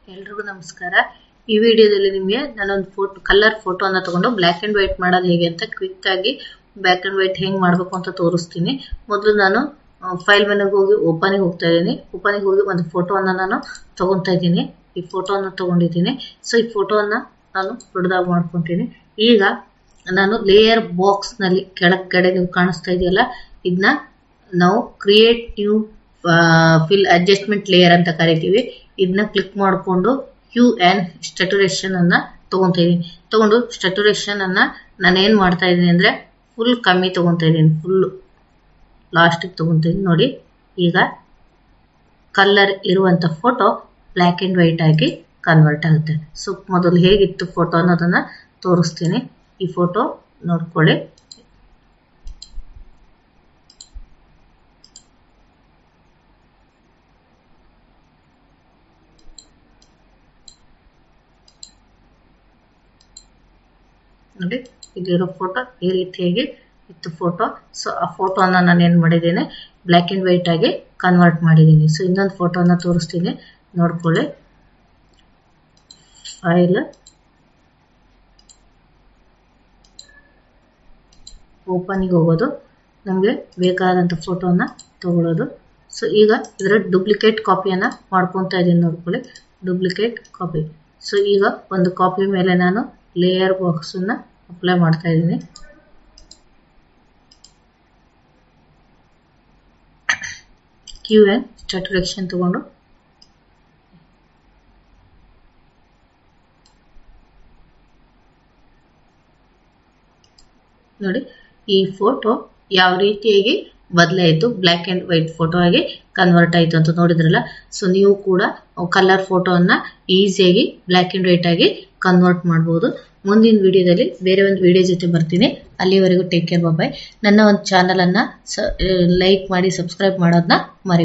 ಎಲ್ರಿಗೂ ನಮಸ್ಕಾರ. ಈ ವಿಡಿಯೋದಲ್ಲಿ ನಿಮಗೆ ನಾನೊಂದು ಕಲರ್ ಫೋಟೋನ ತಗೊಂಡು ಬ್ಲ್ಯಾಕ್ ಅಂಡ್ ವೈಟ್ ಮಾಡೋದು ಹೇಗೆ ಅಂತ ಕ್ವಿಕ್ ಆಗಿ ಬ್ಲ್ಯಾಕ್ ಅಂಡ್ ವೈಟ್ ಹೆಂಗೆ ಮಾಡಬೇಕು ಅಂತ ತೋರಿಸ್ತೀನಿ. ಮೊದಲು ನಾನು ಫೈಲ್ ಮೆನುಗೆ ಹೋಗಿ ಓಪನಿಗೆ ಹೋಗ್ತಾ ಇದ್ದೀನಿ. ಓಪನಿಗೆ ಹೋಗಿ ಒಂದು ಫೋಟೋವನ್ನು ನಾನು ತಗೊತಾ ಇದ್ದೀನಿ. ಈ ಫೋಟೋವನ್ನು ತಗೊಂಡಿದ್ದೀನಿ. ಸೊ ಈ ಫೋಟೋವನ್ನು ನಾನು ದೊಡ್ಡದಾಗಿ ಮಾಡ್ಕೊತೀನಿ. ಈಗ ನಾನು ಲೇಯರ್ ಬಾಕ್ಸ್ನಲ್ಲಿ ಕೆಳಗಡೆ ನೀವು ಕಾಣಿಸ್ತಾ ಇದೆಯಲ್ಲ, ಇದನ್ನ ನಾವು create new fill adjustment layer ಅಂತ ಕರಿತೀವಿ. ಇದನ್ನ ಕ್ಲಿಕ್ ಮಾಡಿಕೊಂಡು ಹ್ಯೂ ಆ್ಯಂಡ್ ಸ್ಯಾಚುರೇಷನ್ ಅನ್ನ ತಗೊಂತಾ ಇದೀನಿ. ತಗೊಂಡು ಸ್ಯಾಚುರೇಷನ್ ಅನ್ನ ನಾನು ಏನ್ ಮಾಡ್ತಾ ಇದ್ದೀನಿ ಅಂದ್ರೆ ಫುಲ್ ಕಮ್ಮಿ ತಗೊಂತಾ ಇದ್ದೀನಿ. ಫುಲ್ ಲಾಸ್ಟಿಗೆ ತಗೊಂತಾ ಇದ್ದೀನಿ. ನೋಡಿ, ಈಗ ಕಲರ್ ಇರುವಂತ ಫೋಟೋ ಬ್ಲ್ಯಾಕ್ ಅಂಡ್ ವೈಟ್ ಆಗಿ ಕನ್ವರ್ಟ್ ಆಗುತ್ತೆ. ಸೊ ಮೊದಲು ಹೇಗಿತ್ತು ಫೋಟೋ ಅನ್ನೋದನ್ನ ತೋರಿಸ್ತೀನಿ. ಈ ಫೋಟೋ ನೋಡ್ಕೊಳ್ಳಿ. ನೋಡಿ, ಇಲ್ಲಿರೋ ಫೋಟೋ ಈ ರೀತಿಯಾಗಿ ಇತ್ತು ಫೋಟೋ. ಸೊ ಆ ಫೋಟೋನ ನಾನು ಏನ್ ಮಾಡಿದ್ದೀನಿ, ಬ್ಲ್ಯಾಕ್ ಅಂಡ್ ವೈಟ್ ಆಗಿ ಕನ್ವರ್ಟ್ ಮಾಡಿದ್ದೀನಿ. ಸೊ ಇನ್ನೊಂದು ಫೋಟೋನ ತೋರಿಸ್ತೀನಿ, ನೋಡ್ಕೊಳ್ಳಿ. ಫೈಲ್, ಓಪನಿಗೆ ಹೋಗೋದು, ನಮಗೆ ಬೇಕಾದಂಥ ಫೋಟೋನ ತಗೊಳ್ಳೋದು. ಸೊ ಈಗ ಇದರ ಡೂಪ್ಲಿಕೇಟ್ ಕಾಪಿಯನ್ನ ಮಾಡ್ಕೊತಾ ಇದ್ದೀನಿ. ನೋಡ್ಕೊಳ್ಳಿ, ಡೂಪ್ಲಿಕೇಟ್ ಕಾಪಿ. ಸೊ ಈಗ ಒಂದು ಕಾಪಿ ಮೇಲೆ ನಾನು ಲೇಯರ್ ಬಾಕ್ಸ್ ಅನ್ನ ಅಪ್ಲೈ ಮಾಡ್ತಾ ಇದ್ದೀನಿ. ಕ್ಯೂ ಆ್ಯಂಡ್ ಸ್ಯಾಚುರೇಷನ್ ತಗೊಂಡು ನೋಡಿ, ಈ ಫೋಟೋ ಯಾವ ರೀತಿಯಾಗಿ ಬದಲಾಯಿತು, ಬ್ಲ್ಯಾಕ್ ಅಂಡ್ ವೈಟ್ ಫೋಟೋ ಆಗಿ ಕನ್ವರ್ಟ್ ಆಯಿತು ಅಂತ ನೋಡಿದ್ರಲ್ಲ. ಸೊ ನೀವು ಕೂಡ ಕಲರ್ ಫೋಟೋನ ಈಸಿಯಾಗಿ ಬ್ಲ್ಯಾಕ್ ಅಂಡ್ ವೈಟ್ ಆಗಿ ಕನ್ವರ್ಟ್ ಮಾಡ್ಬೋದು. ಮುಂದಿನ ವಿಡಿಯೋದಲ್ಲಿ ಬೇರೆ ಒಂದು ವಿಡಿಯೋ ಜೊತೆ ಬರ್ತೀನಿ. ಅಲ್ಲಿವರೆಗೂ ಟೇಕ್ ಕೇರ್, ಬಾಯ್. ನನ್ನ ಒಂದು ಚಾನಲ್ ಅನ್ನ ಲೈಕ್ ಮಾಡಿ, ಸಬ್ಸ್ಕ್ರೈಬ್ ಮಾಡೋದನ್ನ ಮರಿ